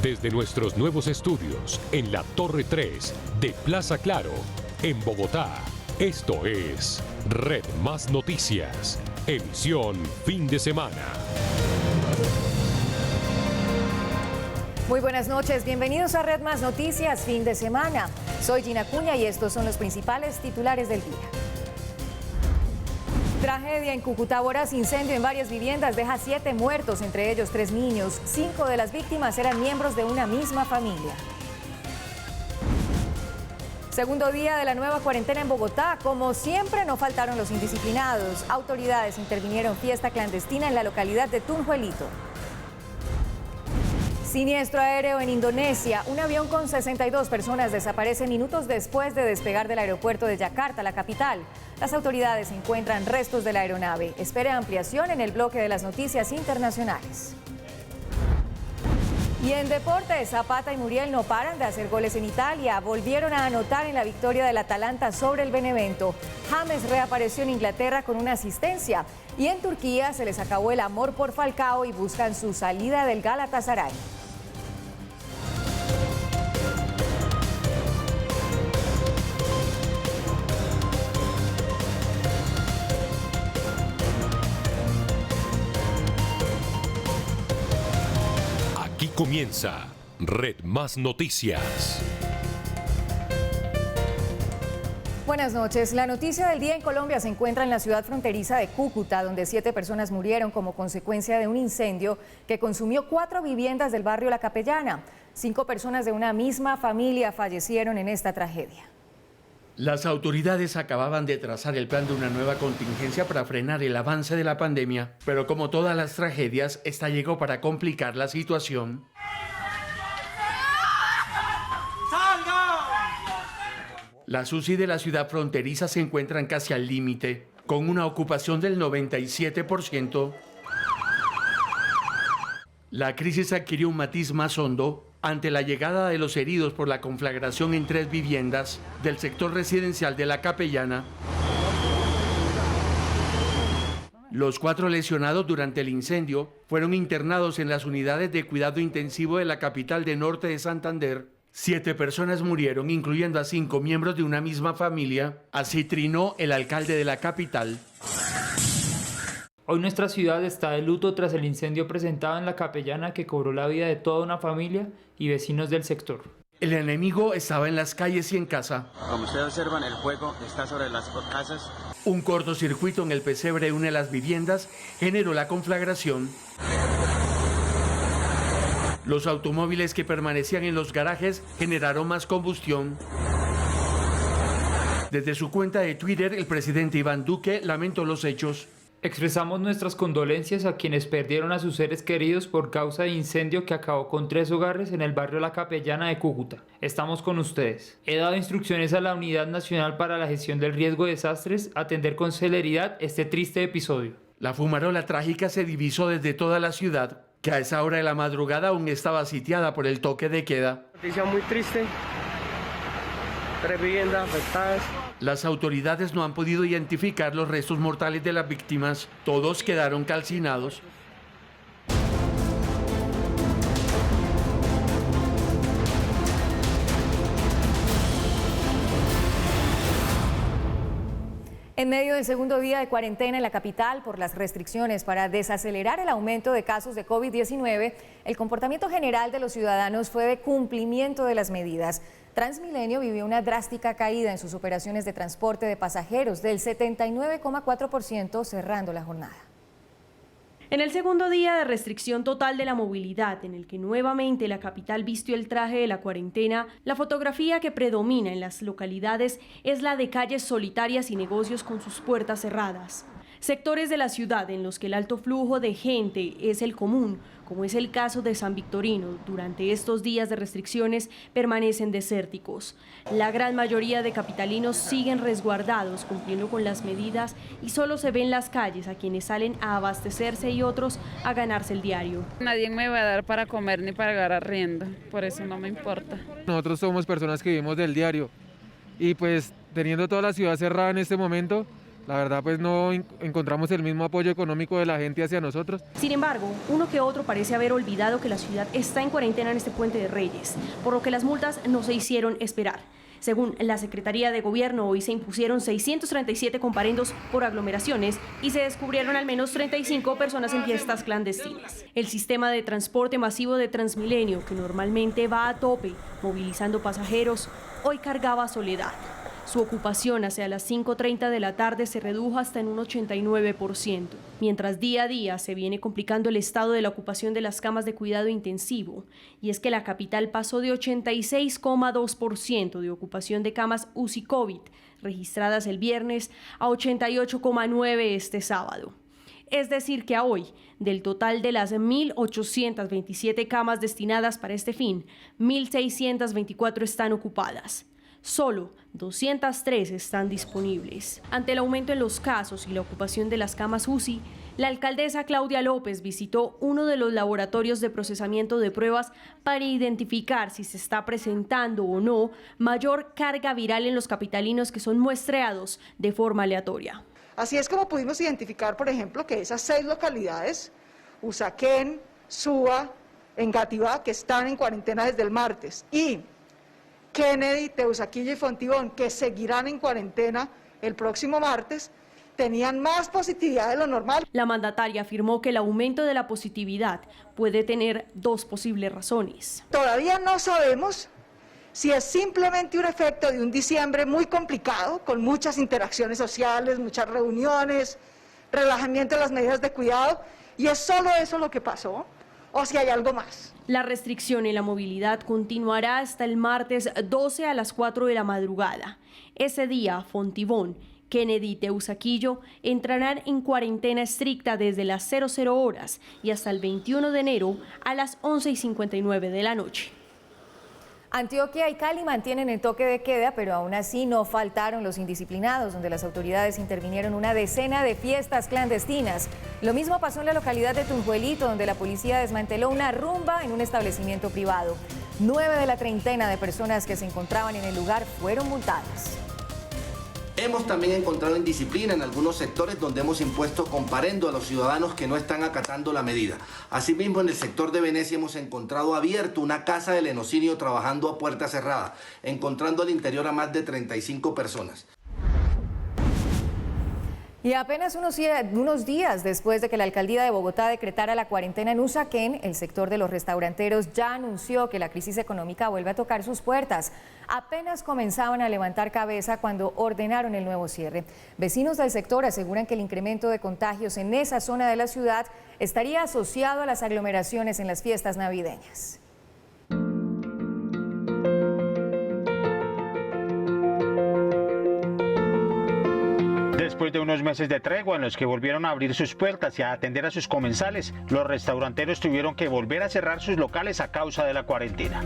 Desde nuestros nuevos estudios en la Torre 3 de Plaza Claro, en Bogotá, esto es Red Más Noticias, emisión fin de semana. Muy buenas noches, bienvenidos a Red Más Noticias, fin de semana. Soy Gina Cuña y estos son los principales titulares del día. Tragedia en Cúcuta, voraz incendio en varias viviendas deja 7 muertos, entre ellos 3 niños. 5 de las víctimas eran miembros de una misma familia. Segundo día de la nueva cuarentena en Bogotá. Como siempre, no faltaron los indisciplinados. Autoridades intervinieron fiesta clandestina en la localidad de Tunjuelito. Siniestro aéreo en Indonesia. Un avión con 62 personas desaparece minutos después de despegar del aeropuerto de Yakarta, la capital. Las autoridades encuentran restos de la aeronave. Espere ampliación en el bloque de las noticias internacionales. Y en deportes, Zapata y Muriel no paran de hacer goles en Italia. Volvieron a anotar en la victoria del Atalanta sobre el Benevento. James reapareció en Inglaterra con una asistencia. Y en Turquía se les acabó el amor por Falcao y buscan su salida del Galatasaray. Aquí comienza Red Más Noticias. Buenas noches. La noticia del día en Colombia se encuentra en la ciudad fronteriza de Cúcuta, donde 7 personas murieron como consecuencia de un incendio que consumió 4 viviendas del barrio La Capellana. 5 personas de una misma familia fallecieron en esta tragedia. Las autoridades acababan de trazar el plan de una nueva contingencia para frenar el avance de la pandemia, pero como todas las tragedias, esta llegó para complicar la situación. Las UCI de la ciudad fronteriza se encuentran casi al límite, con una ocupación del 97%. La crisis adquirió un matiz más hondo ante la llegada de los heridos por la conflagración en 3 viviendas del sector residencial de La Capellana. Los 4 lesionados durante el incendio fueron internados en las unidades de cuidado intensivo de la capital de Norte de Santander. 7 personas murieron, incluyendo a 5 miembros de una misma familia. Así trinó el alcalde de la capital. Hoy nuestra ciudad está de luto tras el incendio presentado en La Capellana que cobró la vida de toda una familia y vecinos del sector. El enemigo estaba en las calles y en casa. Como ustedes observan, el fuego está sobre las casas. Un cortocircuito en el pesebre de una de las viviendas generó la conflagración. Los automóviles que permanecían en los garajes generaron más combustión. Desde su cuenta de Twitter, el presidente Iván Duque lamentó los hechos. Expresamos nuestras condolencias a quienes perdieron a sus seres queridos por causa de incendio que acabó con 3 hogares en el barrio La Capellana de Cúcuta. Estamos con ustedes. He dado instrucciones a la Unidad Nacional para la Gestión del Riesgo de Desastres a atender con celeridad este triste episodio. La fumarola trágica se divisó desde toda la ciudad, que a esa hora de la madrugada aún estaba sitiada por el toque de queda. Noticia muy triste. 3 viviendas afectadas. Las autoridades no han podido identificar los restos mortales de las víctimas. Todos quedaron calcinados. En medio del segundo día de cuarentena en la capital por las restricciones para desacelerar el aumento de casos de COVID-19, el comportamiento general de los ciudadanos fue de cumplimiento de las medidas. Transmilenio vivió una drástica caída en sus operaciones de transporte de pasajeros del 79,4% cerrando la jornada. En el segundo día de restricción total de la movilidad, en el que nuevamente la capital vistió el traje de la cuarentena, la fotografía que predomina en las localidades es la de calles solitarias y negocios con sus puertas cerradas. Sectores de la ciudad en los que el alto flujo de gente es el común, como es el caso de San Victorino, durante estos días de restricciones permanecen desérticos. La gran mayoría de capitalinos siguen resguardados, cumpliendo con las medidas, y solo se ven las calles a quienes salen a abastecerse y otros a ganarse el diario. Nadie me va a dar para comer ni para pagar arriendo, por eso no me importa. Nosotros somos personas que vivimos del diario y pues teniendo toda la ciudad cerrada en este momento, La verdad pues no encontramos el mismo apoyo económico de la gente hacia nosotros. Sin embargo, uno que otro parece haber olvidado que la ciudad está en cuarentena en este puente de Reyes, por lo que las multas no se hicieron esperar. Según la Secretaría de Gobierno, hoy se impusieron 637 comparendos por aglomeraciones y se descubrieron al menos 35 personas en fiestas clandestinas. El sistema de transporte masivo de Transmilenio, que normalmente va a tope, movilizando pasajeros, hoy cargaba soledad. Su ocupación hacia las 5:30 de la tarde se redujo hasta en un 89%, mientras día a día se viene complicando el estado de la ocupación de las camas de cuidado intensivo, y es que la capital pasó de 86,2% de ocupación de camas UCI COVID registradas el viernes a 88,9% este sábado. Es decir que a hoy, del total de las 1.827 camas destinadas para este fin, 1.624 están ocupadas. Solo 203 están disponibles. Ante el aumento en los casos y la ocupación de las camas UCI, la alcaldesa Claudia López visitó uno de los laboratorios de procesamiento de pruebas para identificar si se está presentando o no mayor carga viral en los capitalinos que son muestreados de forma aleatoria. Así es como pudimos identificar, por ejemplo, que esas 6 localidades, Usaquén, Suba, Engativá, que están en cuarentena desde el martes, y Kennedy, Teusaquillo y Fontibón, que seguirán en cuarentena el próximo martes, tenían más positividad de lo normal. La mandataria afirmó que el aumento de la positividad puede tener 2 posibles razones. Todavía no sabemos si es simplemente un efecto de un diciembre muy complicado, con muchas interacciones sociales, muchas reuniones, relajamiento de las medidas de cuidado, y es solo eso lo que pasó, o si hay algo más. La restricción en la movilidad continuará hasta el martes 12 a las 4 de la madrugada. Ese día, Fontibón, Kennedy y Teusaquillo entrarán en cuarentena estricta desde las 00 horas y hasta el 21 de enero a las 11:59 de la noche. Antioquia y Cali mantienen el toque de queda, pero aún así no faltaron los indisciplinados, donde las autoridades intervinieron una decena de fiestas clandestinas. Lo mismo pasó en la localidad de Tunjuelito, donde la policía desmanteló una rumba en un establecimiento privado. 9 de la treintena de personas que se encontraban en el lugar fueron multadas. Hemos también encontrado indisciplina en algunos sectores donde hemos impuesto comparendo a los ciudadanos que no están acatando la medida. Asimismo, en el sector de Venecia hemos encontrado abierto una casa de lenocinio trabajando a puerta cerrada, encontrando al interior a más de 35 personas. Y apenas unos días después de que la alcaldía de Bogotá decretara la cuarentena en Usaquén, el sector de los restauranteros ya anunció que la crisis económica vuelve a tocar sus puertas. Apenas comenzaban a levantar cabeza cuando ordenaron el nuevo cierre. Vecinos del sector aseguran que el incremento de contagios en esa zona de la ciudad estaría asociado a las aglomeraciones en las fiestas navideñas. Después de unos meses de tregua en los que volvieron a abrir sus puertas y a atender a sus comensales, los restauranteros tuvieron que volver a cerrar sus locales a causa de la cuarentena.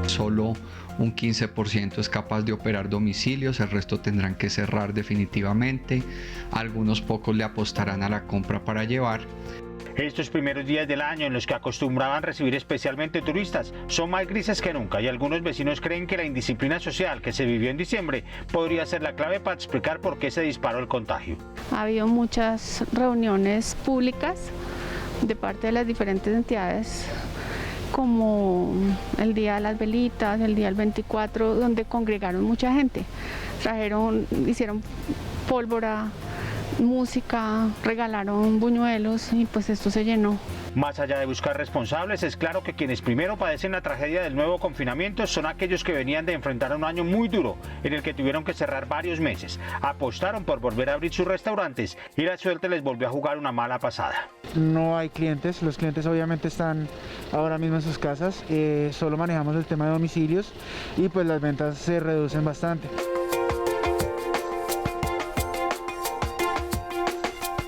Solo un 15% es capaz de operar domicilios, el resto tendrán que cerrar definitivamente. Algunos pocos le apostarán a la compra para llevar. Estos primeros días del año en los que acostumbraban recibir especialmente turistas son más grises que nunca y algunos vecinos creen que la indisciplina social que se vivió en diciembre podría ser la clave para explicar por qué se disparó el contagio. Ha habido muchas reuniones públicas de parte de las diferentes entidades, como el día de las velitas, el día del 24, donde congregaron mucha gente. Hicieron pólvora, música, regalaron buñuelos y pues esto se llenó. Más allá de buscar responsables, es claro que quienes primero padecen la tragedia del nuevo confinamiento son aquellos que venían de enfrentar un año muy duro en el que tuvieron que cerrar varios meses. Apostaron por volver a abrir sus restaurantes y la suerte les volvió a jugar una mala pasada. No hay clientes, los clientes obviamente están ahora mismo en sus casas, solo manejamos el tema de domicilios y pues las ventas se reducen bastante.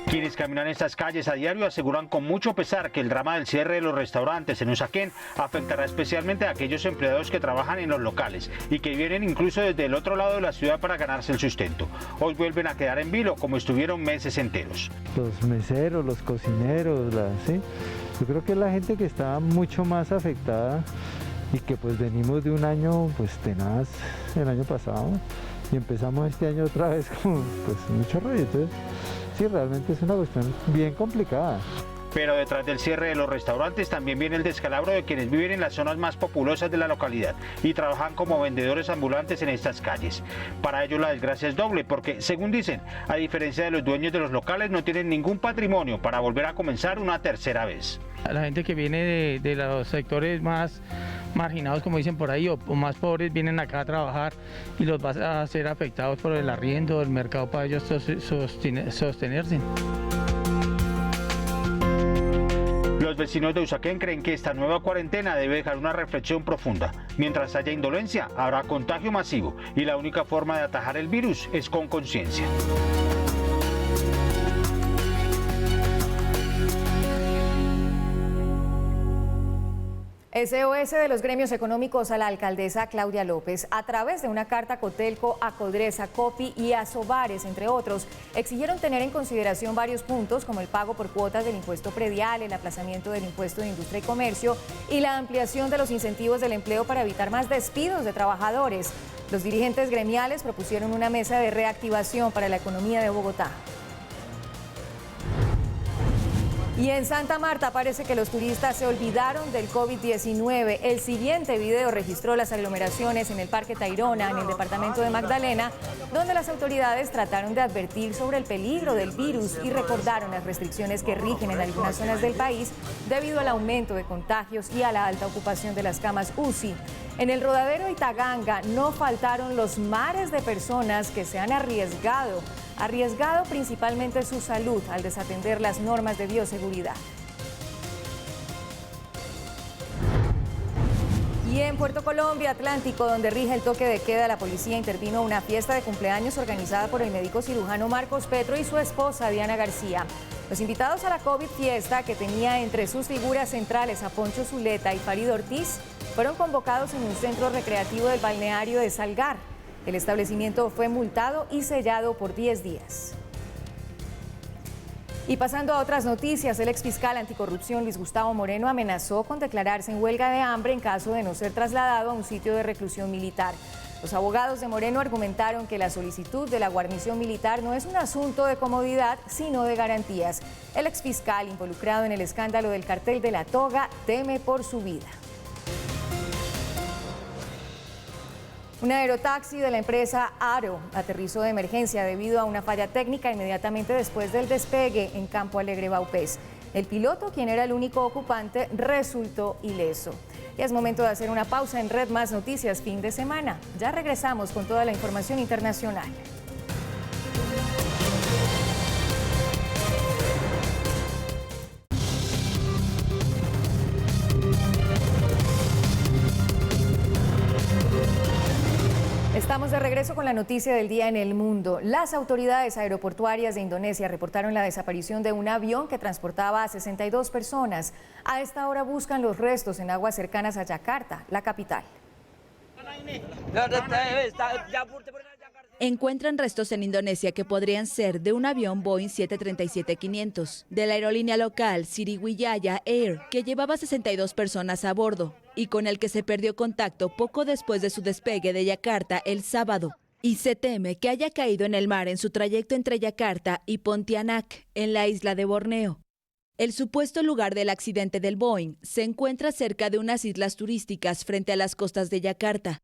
Quienes caminan estas calles a diario aseguran con mucho pesar que el drama del cierre de los restaurantes en Usaquén afectará especialmente a aquellos empleados que trabajan en los locales y que vienen incluso desde el otro lado de la ciudad para ganarse el sustento. Hoy vuelven a quedar en vilo como estuvieron meses enteros. Los meseros, los cocineros, ¿sí? Yo creo que es la gente que está mucho más afectada y que pues venimos de un año pues tenaz el año pasado. y empezamos este año otra vez con pues, mucho rollo. Entonces, sí, realmente es una cuestión bien complicada. Pero detrás del cierre de los restaurantes también viene el descalabro de quienes viven en las zonas más populosas de la localidad y trabajan como vendedores ambulantes en estas calles. Para ellos la desgracia es doble porque, según dicen, a diferencia de los dueños de los locales, no tienen ningún patrimonio para volver a comenzar una tercera vez. La gente que viene de los sectores más marginados, como dicen por ahí, o más pobres, vienen acá a trabajar y los van a ser afectados por el arriendo, el mercado para ellos sostenerse. Los vecinos de Usaquén creen que esta nueva cuarentena debe dejar una reflexión profunda. Mientras haya indolencia, habrá contagio masivo y la única forma de atajar el virus es con conciencia. SOS de los gremios económicos a la alcaldesa Claudia López, a través de una carta a Cotelco, a Codresa, Copi y a Sobares, entre otros, exigieron tener en consideración varios puntos como el pago por cuotas del impuesto predial, el aplazamiento del impuesto de industria y comercio y la ampliación de los incentivos del empleo para evitar más despidos de trabajadores. Los dirigentes gremiales propusieron una mesa de reactivación para la economía de Bogotá. Y en Santa Marta parece que los turistas se olvidaron del COVID-19. El siguiente video registró las aglomeraciones en el Parque Tayrona, en el departamento de Magdalena, donde las autoridades trataron de advertir sobre el peligro del virus y recordaron las restricciones que rigen en algunas zonas del país debido al aumento de contagios y a la alta ocupación de las camas UCI. En el Rodadero y Taganga no faltaron los mares de personas que se han arriesgado principalmente su salud al desatender las normas de bioseguridad. Y en Puerto Colombia, Atlántico, donde rige el toque de queda, la policía intervino una fiesta de cumpleaños organizada por el médico cirujano Marcos Petro y su esposa Diana García. Los invitados a la COVID fiesta, que tenía entre sus figuras centrales a Poncho Zuleta y Farid Ortiz, fueron convocados en un centro recreativo del balneario de Salgar. El establecimiento fue multado y sellado por 10 días. Y pasando a otras noticias, el exfiscal anticorrupción Luis Gustavo Moreno amenazó con declararse en huelga de hambre en caso de no ser trasladado a un sitio de reclusión militar. Los abogados de Moreno argumentaron que la solicitud de la guarnición militar no es un asunto de comodidad, sino de garantías. El exfiscal, involucrado en el escándalo del cartel de la toga, teme por su vida. Un aerotaxi de la empresa Aro aterrizó de emergencia debido a una falla técnica inmediatamente después del despegue en Campo Alegre, Vaupés. El piloto, quien era el único ocupante, resultó ileso. Y es momento de hacer una pausa en Red Más Noticias fin de semana. Ya regresamos con toda la información internacional. Estamos de regreso con la noticia del día en el mundo. Las autoridades aeroportuarias de Indonesia reportaron la desaparición de un avión que transportaba a 62 personas. A esta hora buscan los restos en aguas cercanas a Yakarta, la capital. Encuentran restos en Indonesia que podrían ser de un avión Boeing 737-500 de la aerolínea local Sriwijaya Air, que llevaba 62 personas a bordo y con el que se perdió contacto poco después de su despegue de Yakarta el sábado. Y se teme que haya caído en el mar en su trayecto entre Yakarta y Pontianak, en la isla de Borneo. El supuesto lugar del accidente del Boeing se encuentra cerca de unas islas turísticas frente a las costas de Yakarta.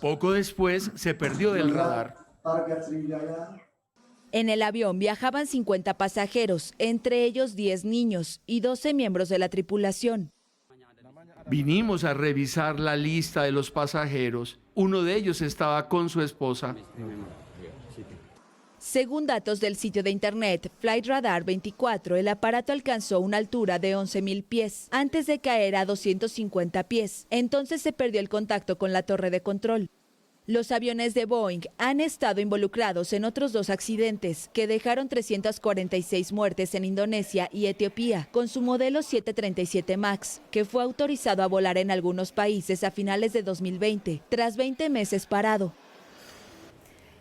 Poco después se perdió del radar. En el avión viajaban 50 pasajeros, entre ellos 10 niños y 12 miembros de la tripulación. Vinimos a revisar la lista de los pasajeros. Uno de ellos estaba con su esposa. Según datos del sitio de internet Flight Radar 24, el aparato alcanzó una altura de 11.000 pies antes de caer a 250 pies. Entonces se perdió el contacto con la torre de control. Los aviones de Boeing han estado involucrados en otros 2 accidentes que dejaron 346 muertes en Indonesia y Etiopía, con su modelo 737 MAX, que fue autorizado a volar en algunos países a finales de 2020, tras 20 meses parado.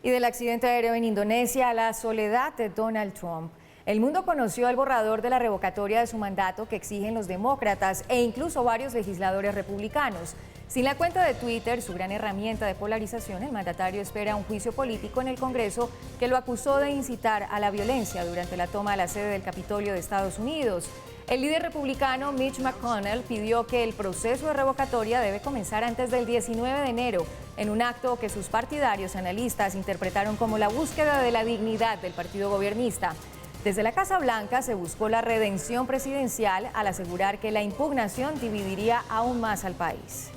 Y del accidente aéreo en Indonesia a la soledad de Donald Trump. El mundo conoció el borrador de la revocatoria de su mandato que exigen los demócratas e incluso varios legisladores republicanos. Sin la cuenta de Twitter, su gran herramienta de polarización, el mandatario espera un juicio político en el Congreso que lo acusó de incitar a la violencia durante la toma de la sede del Capitolio de Estados Unidos. El líder republicano Mitch McConnell pidió que el proceso de revocatoria debe comenzar antes del 19 de enero, en un acto que sus partidarios analistas interpretaron como la búsqueda de la dignidad del partido gobernista. Desde la Casa Blanca se buscó la redención presidencial al asegurar que la impugnación dividiría aún más al país.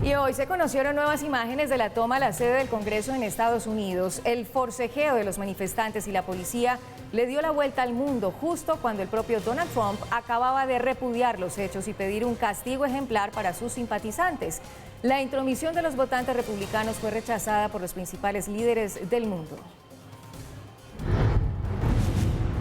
Y hoy se conocieron nuevas imágenes de la toma a la sede del Congreso en Estados Unidos. El forcejeo de los manifestantes y la policía le dio la vuelta al mundo justo cuando el propio Donald Trump acababa de repudiar los hechos y pedir un castigo ejemplar para sus simpatizantes. La intromisión de los votantes republicanos fue rechazada por los principales líderes del mundo.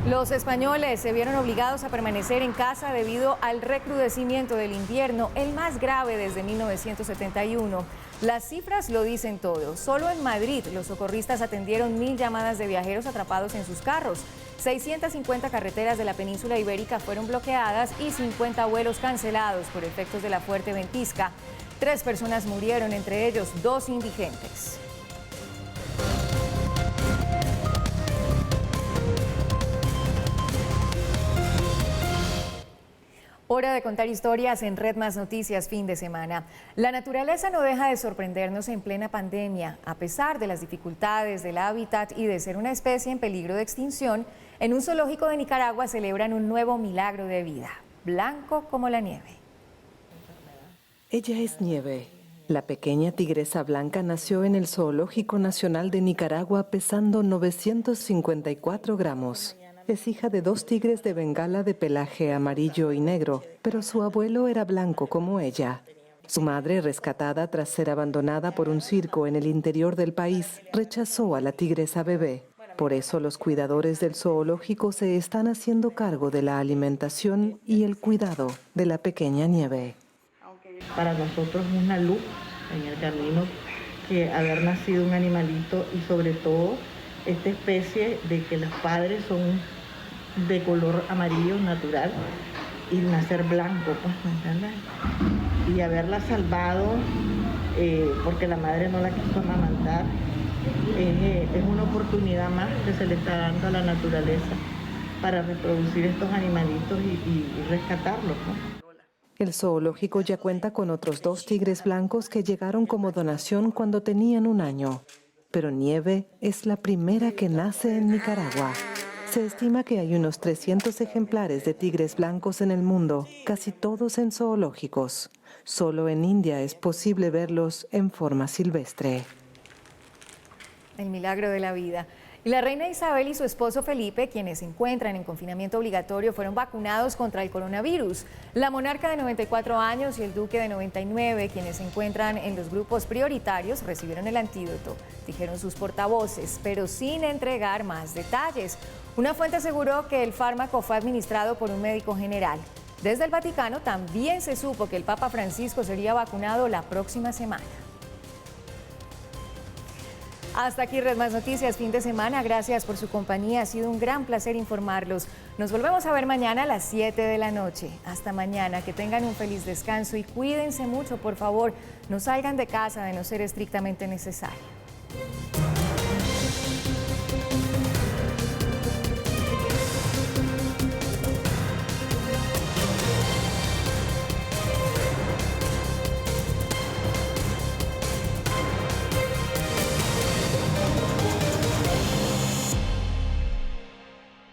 Los españoles se vieron obligados a permanecer en casa debido al recrudecimiento del invierno, el más grave desde 1971. Las cifras lo dicen todo. Solo en Madrid los socorristas atendieron 1000 llamadas de viajeros atrapados en sus carros. 650 carreteras de la península ibérica fueron bloqueadas y 50 vuelos cancelados por efectos de la fuerte ventisca. 3 personas murieron, entre ellos 2 indigentes. Hora de contar historias en Red Más Noticias fin de semana. La naturaleza no deja de sorprendernos en plena pandemia. A pesar de las dificultades del hábitat y de ser una especie en peligro de extinción, en un zoológico de Nicaragua celebran un nuevo milagro de vida, blanco como la nieve. Ella es Nieve. La pequeña tigresa blanca nació en el Zoológico Nacional de Nicaragua pesando 954 gramos. Es hija de 2 tigres de Bengala de pelaje amarillo y negro, pero su abuelo era blanco como ella. Su madre, rescatada tras ser abandonada por un circo en el interior del país, rechazó a la tigresa bebé. Por eso los cuidadores del zoológico se están haciendo cargo de la alimentación y el cuidado de la pequeña Nieve. Para nosotros es una luz en el camino que haber nacido un animalito y sobre todo esta especie de que los padres son de color amarillo natural y nacer blanco, pues, ¿me entiendes? Y haberla salvado porque la madre no la quiso amamantar, es una oportunidad más que se le está dando a la naturaleza para reproducir estos animalitos y rescatarlos, ¿no? El zoológico ya cuenta con otros 2 tigres blancos que llegaron como donación cuando tenían 1 año. Pero Nieve es la primera que nace en Nicaragua. Se estima que hay unos 300 ejemplares de tigres blancos en el mundo, casi todos en zoológicos. Solo en India es posible verlos en forma silvestre. El milagro de la vida. Y la reina Isabel y su esposo Felipe, quienes se encuentran en confinamiento obligatorio, fueron vacunados contra el coronavirus. La monarca de 94 años y el duque de 99, quienes se encuentran en los grupos prioritarios, recibieron el antídoto, dijeron sus portavoces, pero sin entregar más detalles. Una fuente aseguró que el fármaco fue administrado por un médico general. Desde el Vaticano también se supo que el Papa Francisco sería vacunado la próxima semana. Hasta aquí Red Más Noticias fin de semana. Gracias por su compañía. Ha sido un gran placer informarlos. Nos volvemos a ver mañana a las 7 de la noche. Hasta mañana. Que tengan un feliz descanso y cuídense mucho, por favor. No salgan de casa de no ser estrictamente necesario.